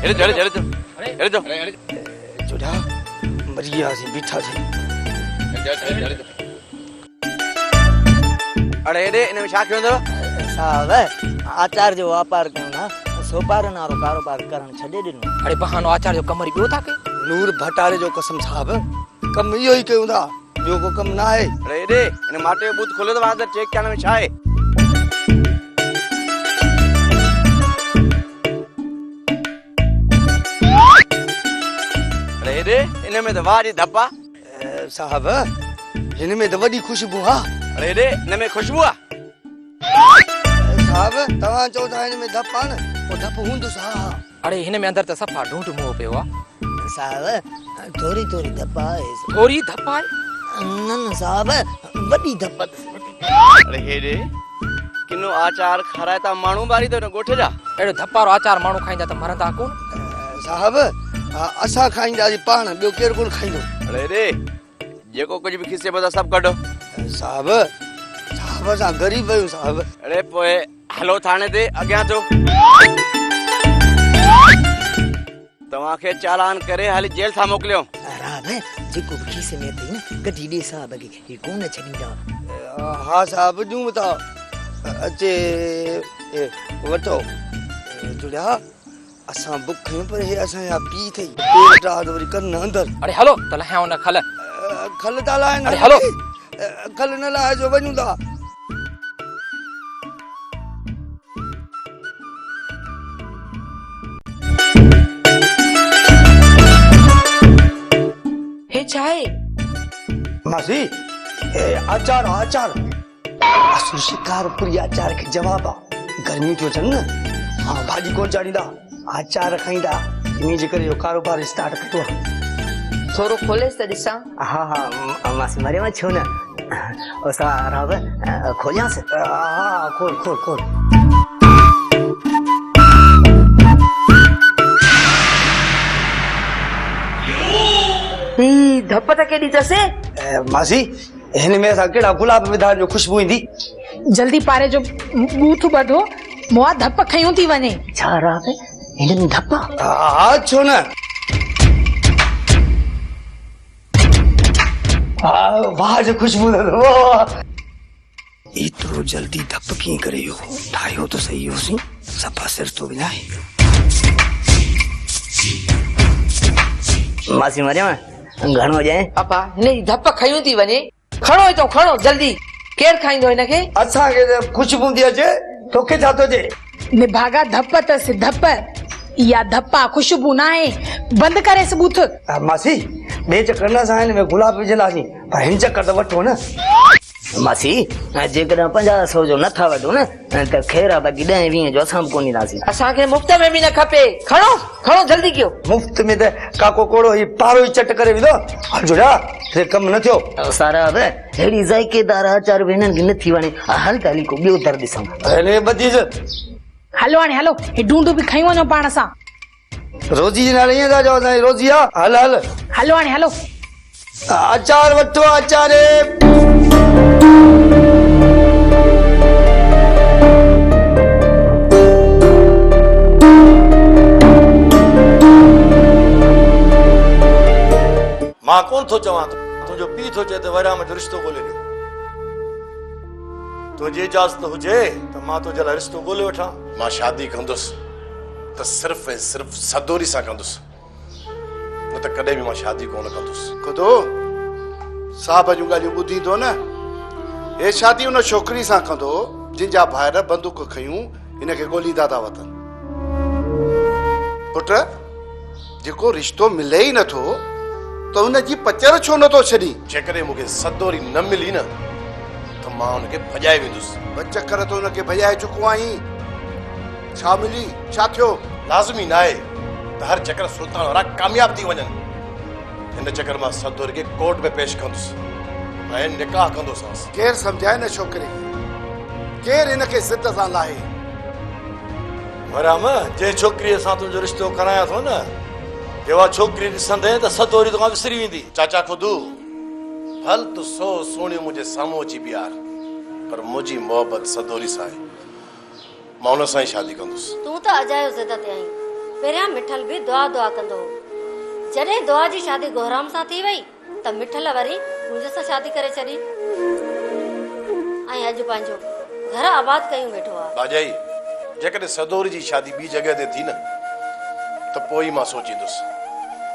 हेरे जो जोड़ा मरिया से बिठा से अरे हेरे इनमें छा क्यों दो साहब आचार जो व्यापार कयो ना सोपार नारो कारोबार करण छॾे ॾिनो अरे बहानो आचार्य जो कमर पियो था के नूर भटारे जो कसम साहब कम इहो ई कयूं था ॿियो को कम ना आहे अरे हेरे इन माटे जो बूथ खोले तो वहां चेक करण में छा है अरे हेरे इनमें तो वारी धप्पा साहब हिन में त वॾी खुशबू हा अरे हेरे इनमें खुशबू आ साहब तव्हां चओ था हिन में धप आहे न पोइ धप हूंदुसि हा अरे हिन में अंदर त सफ़ा ढूंढ मुंह पियो आहे साहब थोरी थोरी धप आहे थोरी धप आहे न न साहब वॾी धप अरे हेरे किनो आचार खाराए ता माण्हू बारी तो न गोठे जा अहिड़ो धपारो आचार माण्हू खाईंदा त मरंदा कोन साहब असां खाईंदासीं पाण ॿियो केरु कोन खाईंदो अरे हेरे जेको कुछ भी खिसे पता सब कढो साहब असां ग़रीब आहियूं साहब अरे पोए हलो थाने ते अॻियां चो तव्हांखे चालान करे हाली जेल था मोकिलियो राब जेको बि खीसे में अथई न कढी ॾे साहब खे ही कोन छॾींदा हा साहब ॾियूं था अचे वठो जुड़िया असां बुख आहियूं पर हे असांजा पी अथई पेट आहे त वरी कनि अंदरि अरे हलो त लहियां न खल खल था लाहिनि अरे हलो खल न लाहे जो वञूं था हे चाहे मासी आचार असु शिकारपुरी आचार के जवाब गर्मी जो चन हाँ भाजी कोन चाड़ींदा आचार खाईंदा इन जे करे कारोबार स्टार्ट कयो थोरो खोलेस त ॾिसां हाँ मासी मरे में छो न ओसा राव खोलियास हाँ खोल धप त केॾी अथसि मासी हिन में असां कहिड़ा गुलाब विधा जो खुशबू ईंदी जल्दी पारे जो बूथ बढ़ो मुआ धप खयूं थी वने छा राव हिन में धप हा छो न वाह जो खुशबू एतिरो जल्दी धप कीअं करे इहो ठाहियो त सही होसीं सफ़ा सिर तो विञाए मासी मरियम घणो ॼाए पापा हिन जी धप खयूं थी वञे खणो हितो खणो जल्दी केरु खाईंदो हिनखे असांखे त खुशबू थी अचे तोखे छा थो अचे निभागा धप तस धप या धप्पा खुशबू ना है बंद करे सबूत मासी ॿिए चक्कर न असां हिन में गुलाब विझंदासीं पर हिन चक्कर त वठो न मासी जेकॾहिं 50-100 जो नथा वठो न त ख़ैर आहे बाक़ी 10-20 जो असां बि कोन ईंदासीं असांखे मुफ़्त में बि न खपे खणो जल्दी कयो मुफ़्त में त काको कोड़ो ही पारो ई चट करे विधो हल जुड़ा ते कम न थियो सारा अब हेड़ी ज़ाइकेदार आचार हिननि खे न थी वणे हल त हली को ॿियो दर ॾिसूं अरे बदीज हलो हाणे हलो हे ढूंढू बि खयूं वञो पाण सां रोजी जे नाले ईअं था चओ असांजी रोजी आहे हल हलो हाणे हलो आचार वठो आचार मां कोन थो चवां तुंहिंजो पीउ थो चए त वरियाम जो रिश्तो ॻोल्हे ॾियो तुंहिंजी इजाज़त हुजे त मां तुंहिंजे लाइ रिश्तो ॻोल्हे वठां मां शादी कंदुसि त सिर्फ़ ऐं सिर्फ़ सदोरी सां कंदुसि न त कॾहिं बि मां शादी कोन कंदुसि खुदो साहब जूं ॻाल्हियूं ॿुधींदो न हे शादी उन छोकिरी सां कंदो जिन जा भाइर बंदूक खयूं हिनखे ॻोल्हींदा था वतन पुट जेको रिश्तो मिले ई नथो त हुनजी पचर छो नथो छॾी जेकॾहिं मूंखे सदोरी न मिली न त मां हुनखे भॼाए वेंदुसि ॿ चकर त हुनखे भॼाए चुको आहीं छा मिली छा थियो लाज़मी न आहे त हर चकर सुल्तान वारा कामयाब थी वञनि हिन चकर मां सदोरी खे कोर्ट में पेश कंदुसि ऐं निकाह कंदोसांसि केरु सम्झाए न छोकिरे केरु हिनखे ज़िद सां लाहे वराम जे छोकिरीअ सां तुंहिंजो रिश्तो करायां थो न जेवा छोकिरी ॾिसंदे त सदोरी तोखां विसरी वेंदी चाचा खुदू फल तूं सो सोणियूं मुंहिंजे साम्हूं अची बीहार पर मुंहिंजी मोहबत सदोरी सां आहे मां हुन सां ई शादी कंदुसि तूं त अजायो ज़िद ते आहीं पहिरियां मिठल बि दुआ दुआ कंदो हो। जॾहिं दुआ जी शादी गोहराम सां थी वई त मिठल वरी मुंहिंजे सां शादी करे छॾी ऐं अॼु पंहिंजो घर आबाद कयूं वेठो आहे। बाजाई जेकॾहिं सदोरी जी शादी ॿी जॻह ते थी न त पोइ ई मां सोचींदुसि,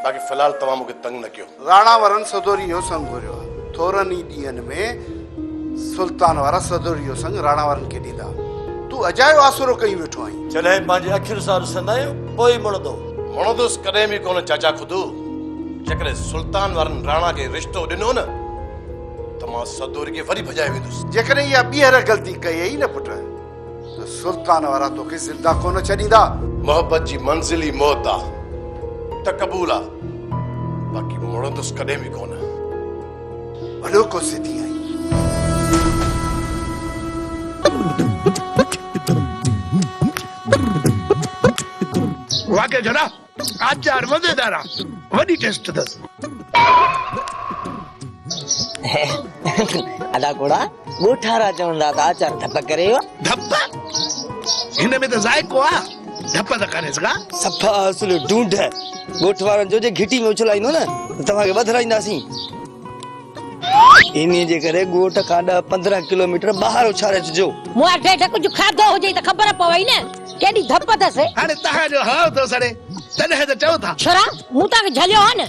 बाक़ी फ़िलहाल तव्हां मूंखे तंग न कयो। राणा वारनि सदोरी जो संग घुरियो आहे। थोरनि ई ॾींहंनि में सुल्तान वारा सदोरी जो संग राणा वारनि खे ॾींदा। तूं अजायो आसरो कई वेठो आहीं। जॾहिं पंहिंजे अखियुनि सां ॾिसंदा आहियूं पोइ मुड़ंदो मुड़ंदुसि कॾहिं बि कोन चाचा खुदू। जेकॾहिं सुल्तान वारनि राणा खे रिश्तो ॾिनो न त मां सदोरी खे वरी भॼाए वेंदुसि। जेकॾहिं इहा ॿीहर ग़लती कई न पुट त सुल्तान वारा तोखे ज़िंदा कोन छॾींदा। मोहब्बत जी मंज़िल ई मौत आहे त क़बूल आहे, बाक़ी मुड़ंदुसि कॾहिं बि कोन। वॾो को सिधी आई। वाकई जनाब आचार मजेदार आहे, वॾी टेस्ट अथसि। अदा कोड़ा ॻोठारा चवंदा त आचार धप करे धप हिन में त ज़ाइको आहे, धप त करे सघां। सफ़ा असुल ढूंढ ॻोठ वारनि जो जे घिटी में उछलाईंदो न त तव्हांखे ॿधाईंदासीं। इन जे करे ॻोठ खां 10-15 किलोमीटर ॿाहिरि उछारे अचिजो। मूं वटि कुझु खाधो हुजे त ख़बर पवई न केॾी धप अथसि। हाणे तव्हांजो हाउ थो सड़े तॾहिं त चओ था। छोरा मूं तव्हांखे झलियो आहे न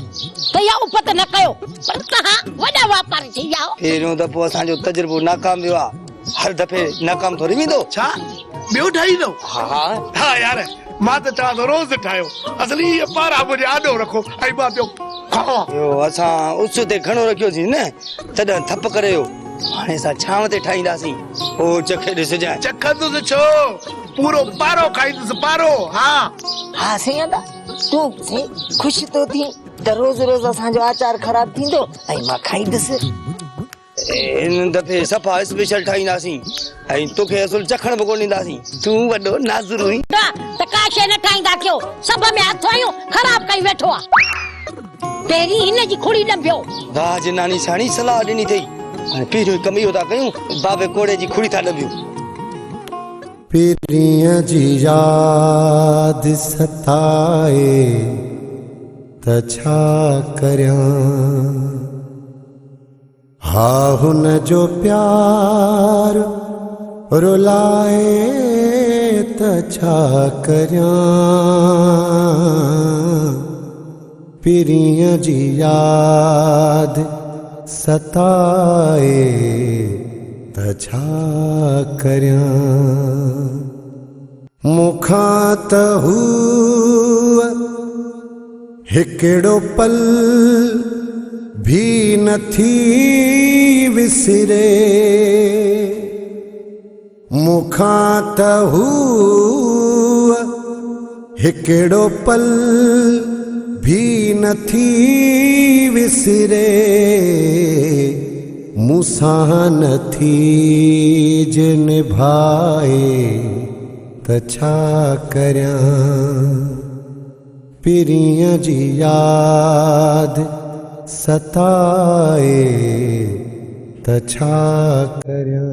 त इहा उपत न कयो, पर तव्हां वॾा वापारी थी विया। पहिरियों दफ़ो असांजो तजुर्बो नाकाम वियो आहे, हर दफ़े नाकाम थोरी वेंदो। छा ॿियो ठाहींदो? हा हा यार मां त चवां थो रोज़ ठाहियो। असली इहे पारा मुंहिंजे आॾो रखो ऐं मां ॿियो खावां। असां उस ते खणो रखियोसीं न तॾहिं थप करे हाणे असां छांव ते ठाहींदासीं। ओ चखे ॾिसजांइ। चखंदुसि छो, पूरो पारो खाईंदुसि पारो। हा हा सही तूं ख़ुशि तो थी त रोज़ रोज़ असांजो आचार ख़राब थींदो ऐं मां खाईंदुसि। इन दफ़े सफ़ा स्पेशल ठाहींदासीं ऐं तोखे असुल चखण बि कोन ॾींदासीं। तूं वॾो नाज़ुर हुई त का शइ न ठाहींदा कयो, सभ में हथ आयूं ख़राब कई वेठो आहे। पहिरीं हिन जी खुड़ी ॾंबियो। वाह जनानी साणी सलाह ॾिनी अथई। हाणे पहिरियों कम इहो था कयूं, बाबे कोड़े जी खुड़ी था ॾंबियूं। पीरीअ जी याद सताए त छा करियां, हा हुन जो प्यार रुलाए त छा करियां, पीरीअ जी याद सताए त छा करियां, मूंखां त हूअ हिकिड़ो पल भी नथी विसरे, मूंखां त हूअ हिकिड़ो पल भी नथी विसरे, मूंसां नथी जे निभाए त छा करियां, पीरीअ जी याद सताए त छा करियां।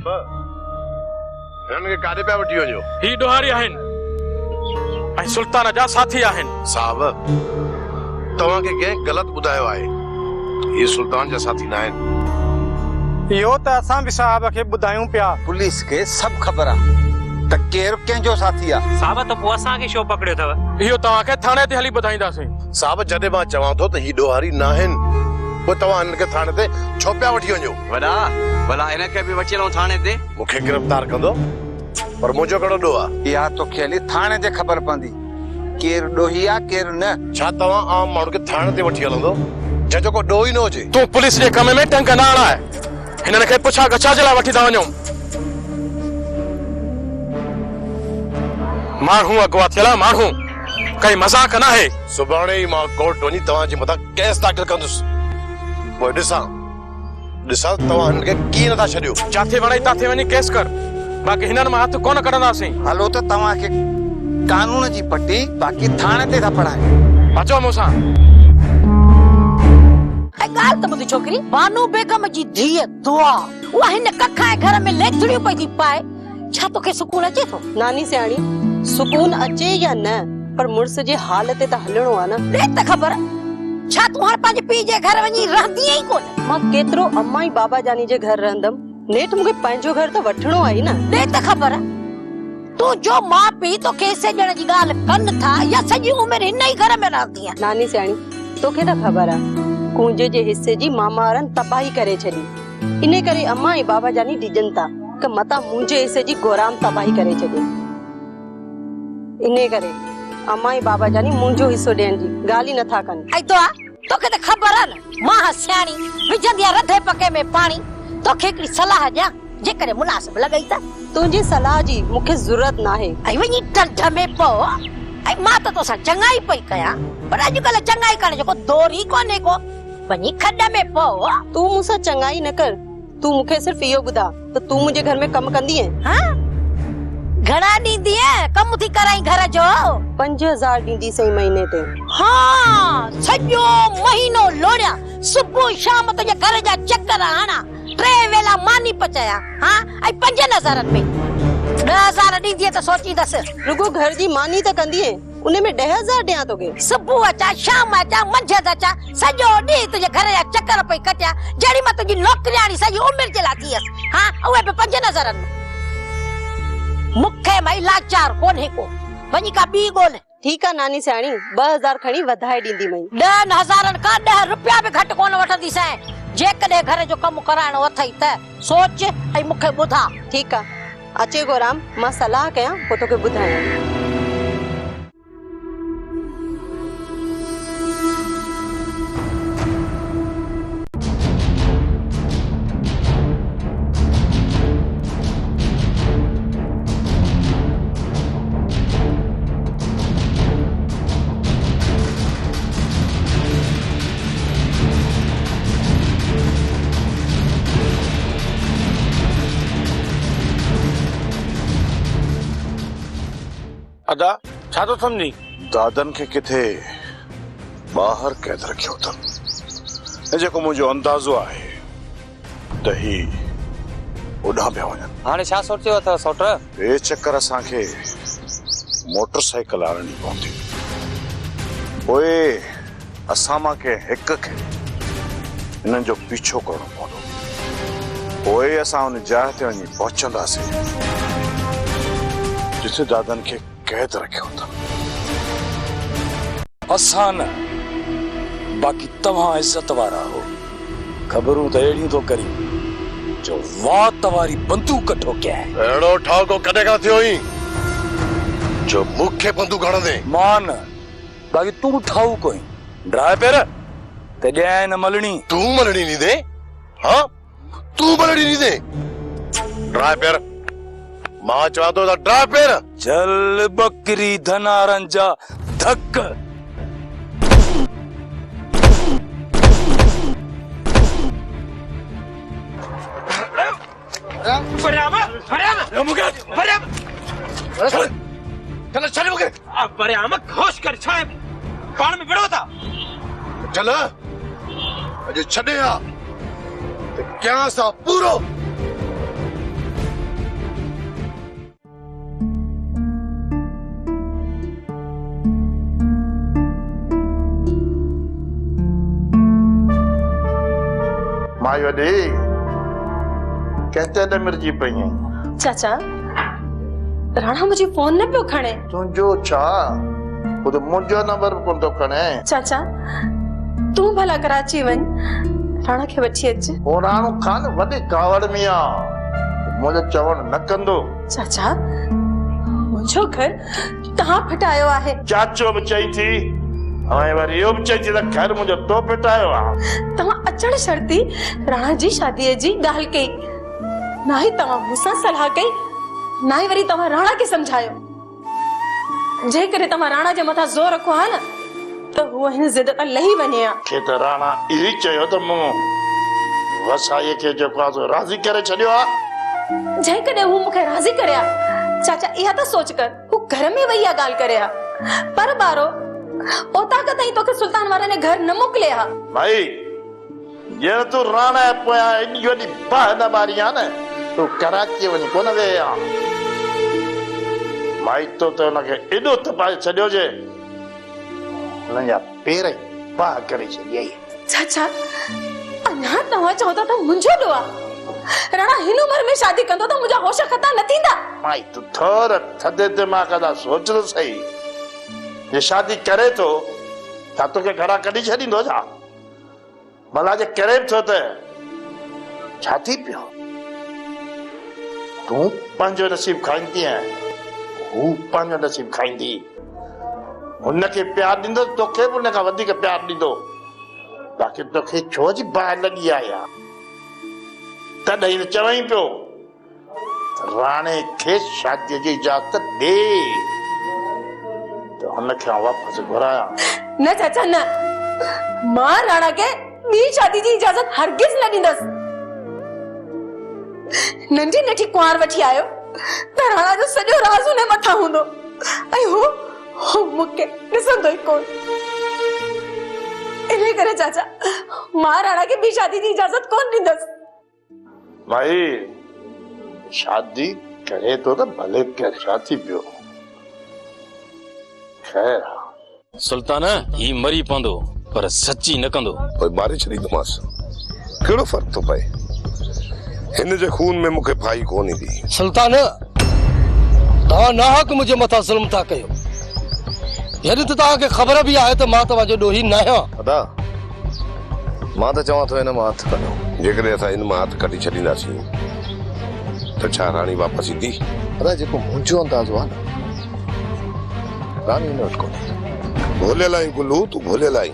साहब हिननि खे काॾे पिया वठी वञो? ही ॾोहारी आहिनि ऐं सुल्तान जा साथी आहिनि। साहब तव्हांखे कंहिं ग़लति ॿुधायो आहे, ये सुल्तान जा साथी न आहिनि। इहो त असां बि साहब खे ॿुधायूं पिया। पुलिस खे सभु ख़बर आहे त केरु कंहिंजो साथी आहे। साहब त पोइ असांखे छो पकड़ियो अथव? इहो तव्हांखे थाणे ते हली ॿुधाईंदासीं। साहब जॾहिं मां चवां थो त ही ॾोहारी न आहिनि, पोइ तव्हां हिन खे थाणे ते छो पिया वठी वञो? वॾा भला हिनखे बि वठी हलूं थाणे ते। मूंखे गिरफ़्तार कंदो पर मुंहिंजो कहिड़ो ॾोह आहे? इहा तोखे हली थाणे ते ख़बर पवंदी केरु ॾोही आहे केरु न। छा तव्हां आम माण्हू खे थाणे ते वठी हलंदो जंहिंजो को ॾोह ई न हुजे? तूं पुलिस जे कम में टंक न हणाए। हिननि खे पुछा गछा जे लाइ वठी था वञूं। माण्हू अॻुवा थियल माण्हू, कई मज़ाक न आहे। सुभाणे ई मां कोर्ट वञी तव्हांजे मथां केस दाख़िल कंदुसि, पोइ ॾिसां तव्हां हिन खे कीअं नथा छॾियो। जिथे वणे ताथे वञी केस कर, बाक़ी हिननि मां हथ कोन कढंदासीं। हलो त तव्हांखे कानून जी पटी बाक़ी थाणे ते था पढ़ाए। अचो मूंसां। ॻाल्हि त ॿुधी छोकिरी, बानू बेगम जी धीअ दुआ उहा हिन कखा घर में लेथड़ियूं पई थी पाए। छा तोखे सुकून अचे थो? नानी सियाणी, सुकून अचे या न, पर मुड़स जे हाल ते त हलणो आहे न। ॾे त ख़बर, छा तूं हाणे पंहिंजे पीउ जे घर वञी रहंदी ई कोन? मां केतिरो अम्मा ई बाबा जानी जे घर रहंदमि, नेठ मूंखे पंहिंजो घर त वठणो आहे न। ॾे त ख़बर, तूं जो माउ पीउ तोखे सेजण जी ॻाल्हि कनि था या सॼी उमिरि हिन ई घर में रहंदी आहे? नानी सियाणी, तोखे त ख़बर आहे कुंजे जे हिस्से जी मामा वारनि तबाही करे छॾी। इन करे अम्मा ऐं बाबा जानी डिॼनि था कि मता मुंहिंजे हिस्से जी गोराम तबाही करे छॾी। इन करे अम्मा ऐं बाबा जानी मुंहिंजो हिस्सो ॾियण जी ॻाल्हि ई नथा कनि। ऐं तोखे त ख़बर आहे न, मां सियाणी विझंदी आहे रधे पके में पाणी। तोखे हिकिड़ी सलाह ॾियां, जेकॾहिं मुनासिब लॻई त। तुंहिंजी सलाह जी मूंखे ज़रूरत नाहे। ऐं वञी ढंढ में पओ। ऐं मां त तोसां चङाई पई कयां, पर अॼुकल्ह चङाई करण जो को दौर ई कोन्हे को। वञी खॾ में पओ। तूं मूंसां चङाई न कर, तूं मूंखे सिर्फ इहो ॿुधा त तूं मुंहिंजे घर में कमु कंदी आहे। घणा ॾींदी आहे कमु थी कराई घर जो? 5000 ॾींदी सही महीने ते। हाँ, सॼो महीनो लोड़िया, सुबुह शाम तुंहिंजे घर जा चक्कर हणा, 3 वेला मानी पचाया। हाँ, ऐं 5 नज़रनि में 10,000 ॾींदी त सोचींदसि। रुगो घर जी मानी त कंदी आहे, उन में 10,000 ॾियां तोखे। सुबुह अचा, शाम अचा, मंझंदि अचा, सॼो ॾींहुं तुंहिंजे घर जा चक्कर पई कटिया। जहिड़ी मां तुंहिंजी नौकरियाणी सॼी उमिरि जे लाइ थी हुअसि। हाँ, उहे बि 5 नज़रनि में। मूंखे भई लाचार कोन्हे को, वञी का ॿी ॻोल्हि। ठीकु आहे नानी सियाणी, 2000 खणी वधाए ॾींदी मई। 10,000 खां 10 रुपया बि घटि कोन वठंदीसैं। जेकॾहिं घर जो कमु कराइणो अथई त सोच ऐं मूंखे ॿुधा। ठीकु आहे, अचे गोराम, मां सलाह कयां पोइ तोखे ॿुधायां। अदा छा तो समझी? दादन खे किथे ॿाहिरि कैद रखियो अथनि। जेको मुंहिंजो अंदाज़ो आहे त ही ओॾां पिया वञनि। हाणे छा सोचियो अथव सौट? ॿिए चक्कर असांखे मोटरसाइकिल आणणी पवंदी, पोइ असां मां कंहिं हिक खे हिननि जो पीछो करणो पवंदो। पोइ असां हुन जाइ ते वञी पहुचंदासीं जिथे दादन खे कैद रखियो अथनि। असां न, बाक़ी तव्हां इज़त वारा हो। ख़बरूं त अहिड़ियूं थो करी जो वात वारी बंदूक ठोकिया। अहिड़ो ठाको कॾहिं खां थियो ई जो मूंखे बंदूक हणंदे? मां न, बाक़ी तूं ठाऊ कोई ड्राए पेर ते ॼाए न मलणी। तूं मलणी ॾींदे? हाँ, तूं मलणी ॾींदे? ड्राए पेर, मां चवां थो त ड्राए पेर। चल बकरी धनारन जा धक। होश कर, छा पाण में विड़ो था? चल अॼु छॾे आ त क्या सा पूरो माई वॾी कहते न मिर्जी पई आहीं। चाचा राणा मुझे फोन न पियो खणे। तुंहिंजो छा वो तो मुंहिंजो नंबर बि कोन थो खणे। चाचा तू भला कराची वञ राणा खे वठी अच। वो राणो खान वॾी कावड़ में आहे, मुंहिंजो चवण न कंदो। चाचा मुंहिंजो घर तव्हां फिटायो आहे। चाचो बि चई थी ऐं वरी इहो बि चई थी त घर मुंहिंजो तो फिटायो आहे। तव्हां अचण शर्ती राणा जी शादीअ जी ॻाल्हि कई, ना ही तव्हां मूंसां सलाह कई, ना ही वरी तव्हां राणा खे सम्झायो। जेकॾहिं तव्हां राणा जे मथां ज़ोर रखो हा न त हूअ हिन ज़िद तां लही वञे हा। खे त राणा इहो ई चयो त मूं वसाईअ खे जेको आहे सो राज़ी करे छॾियो आहे। जेकॾहिं हू मूंखे राज़ी करे हा चाचा इहा त सोच कर हू घर में वही आहे ॻाल्हि करे हा, पर ॿारो ओता का ताईं तोखे सुल्तान वारनि ने घर न मोकिले हा। भाई ये तू राणा पोया इन वॾी बाह न मारी आहे न, तू कराची वञी कोन वे हा। भाई तो त हुनखे एॾो तपाए छॾियो जे हुनजा पेर ई बाह करे छॾियई। चाचा अञा तव्हां चओ था त मुंहिंजो ॾो आहे, राणा हिन उमिरि में शादी कंदो त मुंहिंजा होश खता न थींदा। माई तू थोर थधे दिमाग़ सां सोच त सही, ये शादी करे तो छा तोखे घरा कढी छॾींदो छा? भला जे करे बि थो त छा थी पियो? तूं पंहिंजो नसीब खाईंदी आहीं, हू पंहिंजो नसीब खाईंदी। हुनखे प्यार ॾींदो तोखे बि हुनखां वधीक प्यार ॾींदो, बाक़ी तोखे छो जी बाहि लॻी आहे यार? तॾहिं त चवई पियो राणे खे शादीअ जी इजाज़त ॾे त हुनखे वापसि घुरायां। न चाचा न, मां राणा खे ॿी शादी जी इजाज़त हरगिज़ न ॾींदसि। नंढी नंढी कुंवार वठी आयो त राणा जो सॼो राज़ हुन मथां हूंदो ऐं हू मूंखे ॾिसंदो ई कोन। इन करे चाचा मां राणा खे ॿी शादी जी इजाज़त कोन ॾींदसि। भाई शादी करे तो त भले कर, छा थी पियो? खैर सुल्तान ही मरी पवंदो पर सच्ची न कंदो। पोइ मारे छॾींदोमांसि, कहिड़ो फ़र्क़ु थो पए? हिन जे खून में मूंखे भाई कोन ईंदी। सुल्तान तव्हां नाहक मुंहिंजे मथां ज़ुल्म था कयो। यदि त तव्हांखे ख़बर बि आहे त मां तव्हांजो ॾोही न आहियां। अदा मां त चवां थो हिन मां हथु कढो। जेकॾहिं असां हिन मां हथु कढी छॾींदासीं त छा राणी वापसि ईंदी? अदा जेको मुंहिंजो अंदाज़ो आहे न, राणी हिन वटि कोन्हे। भोलियल आहीं गुलू, तूं भोलियल आहीं।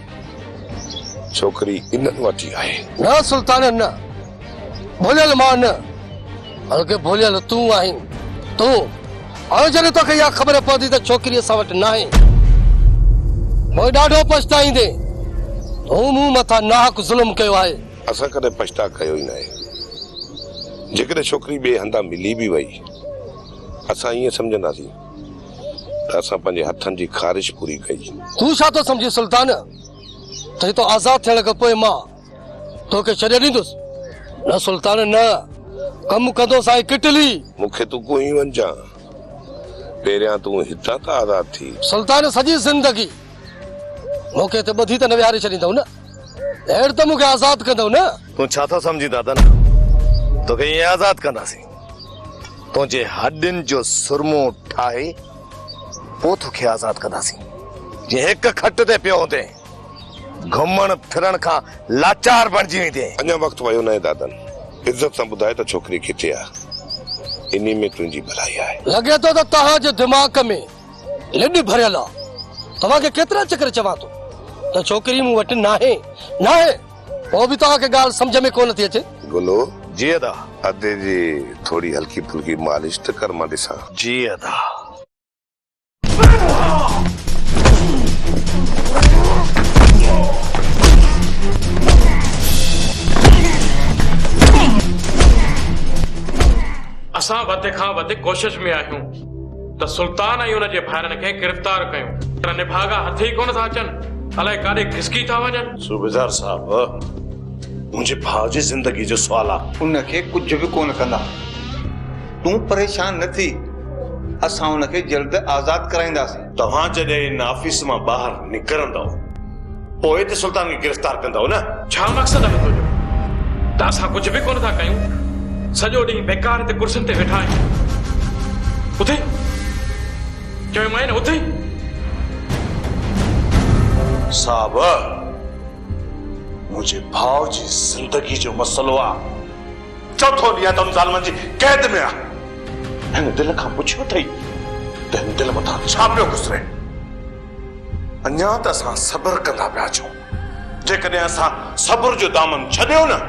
छोकिरी इन्हनि वटि ई आहे। न सुल्तान न, भोलियल मां न, बल्कि भोलियल तूं आहीं। तूं ऐं जॾहिं तोखे इहा ख़बर पवंदी त छोकिरी असां वटि न आहे, पोइ ॾाढो पछताईंदे। तूं मूं मथां नाहक ज़ुल्म कयो आहे। असां कॾहिं पछता कयो ई न आहे। जेकॾहिं छोकिरी ॿिए हंधा मिली बि वई, असां ईअं सम्झंदासीं त असां पंहिंजे हथनि जी ख़ारिश पूरी कई। तूं छा थो सम्झी सुल्तान त तो आज़ाद थियण खां पोइ मां तोखे छॾे ॾींदुसि? न सुल्तान न, कमु कंदो साईं किटली। मूंखे तूं कोई वञा, पहिरियां तूं हितां त आज़ाद थी। सुल्तान सॼी ज़िंदगी मूंखे त ॿधी त न विहारे छॾींदव न, अहिड़ो त मूंखे आज़ाद कंदव न? तूं छा थो सम्झी दादा? तोखे ईअं आज़ाद कंदासीं, तुंहिंजे हॾियुनि जो सुरमो ठाहे पोइ तोखे आज़ाद कंदासीं। जीअं हिकु खट ते पियो हुते घुमण फिरण खां लाचार बणिजी वेंदे। अञा वक़्तु वियो न आहे दादन। इज़त सां ॿुधाए त छोकिरी किथे आहे? इन्ही में तुंहिंजी भलाई आहे। लॻे थो त तव्हांजे दिमाग़ में लिड भरियल आहे। तव्हांखे केतिरा चकर चवां थो त छोकिरी मूं वटि नाहे नाहे, पोइ बि तव्हांखे ॻाल्हि सम्झ में कोन थी अचे। गुलो जी अदा। अदे जी थोड़ी हल्की फुल्की मालिश त कर, मां ॾिसां। जी अदा। असां वधि खां वधि कोशिश में आहियूं त सुल्तान ऐं हुनजे भाइरनि खे गिरफ़्तार कयूं, पर निभागा हथ ई कोन था अचनि, अलाए काॾे खिसकी था वञनि। सूबेदार साहब, मुंहिंजे भाउ जी ज़िंदगी जो सुवाल आहे। उनखे कुझु बि कोन कंदा, तूं परेशान न थी, असां उनखे जल्द आज़ाद कराईंदासीं। तव्हां जॾहिं इन ऑफिस मां ॿाहिरि निकिरंदव पोइ त सुल्तान खे गिरफ़्तार कंदव न? छा मक़सदु आहे तुंहिंजो? असां कुछ भी कोन था कयूं सॼो ॾींहुं बेकार ते कुर्सियुनि ते वेठा आहियूं उथे चयो न उथे साहब मुझे भाव जी जिंदगी जो मसलो आहे चौथो ॾींहुं त ज़ालमनि जी कैद में आहे हिन दिल खां पुछियो अथई त हिन दिल मथां छा पियो गुज़रे अञा त असां सब्र कंदा पिया अचूं जेकॾहिं असां सब्र जो दामन छॾियो न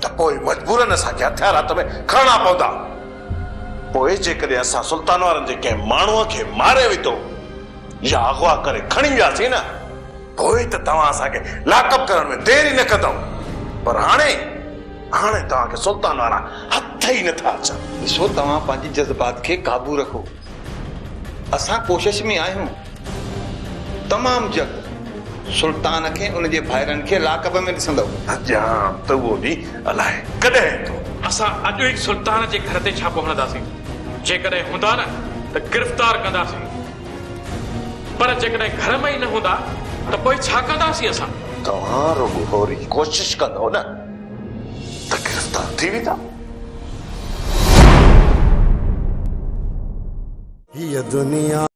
त पोइ मजबूरन असांखे हथियार हथ में खणणा पवंदा पोइ जेकॾहिं असां सुल्तान वारनि जे कंहिं माण्हूअ खे मारे विधो या अगवा करे खणी वियासीं न पोइ त तव्हां असांखे लाकअप करण में देर ई न कंदव पर हाणे तव्हांखे सुल्तान वारा हथ ई नथा अचनि ॾिसो तव्हां पंहिंजी जज़्बात खे काबू रखो असां कोशिश में आहियूं तमामु जल्द सुल्तान खे उनजे भाइरनि खे लाकअप में ॾिसंदव जाम त उहो ॾींहुं अलाए कॾहिं ईंदो असां अॼु ई सुल्तान जे घर ते छापो हणंदासीं जेकॾहिं हूंदा न त गिरफ़्तार कंदासीं पर जेकॾहिं घर में ई न हूंदा त पोइ छा कंदासीं असां तव्हां रुॻो होरी कोशिश कंदो न त गिरफ़्तार थी वेंदा ये दुनिया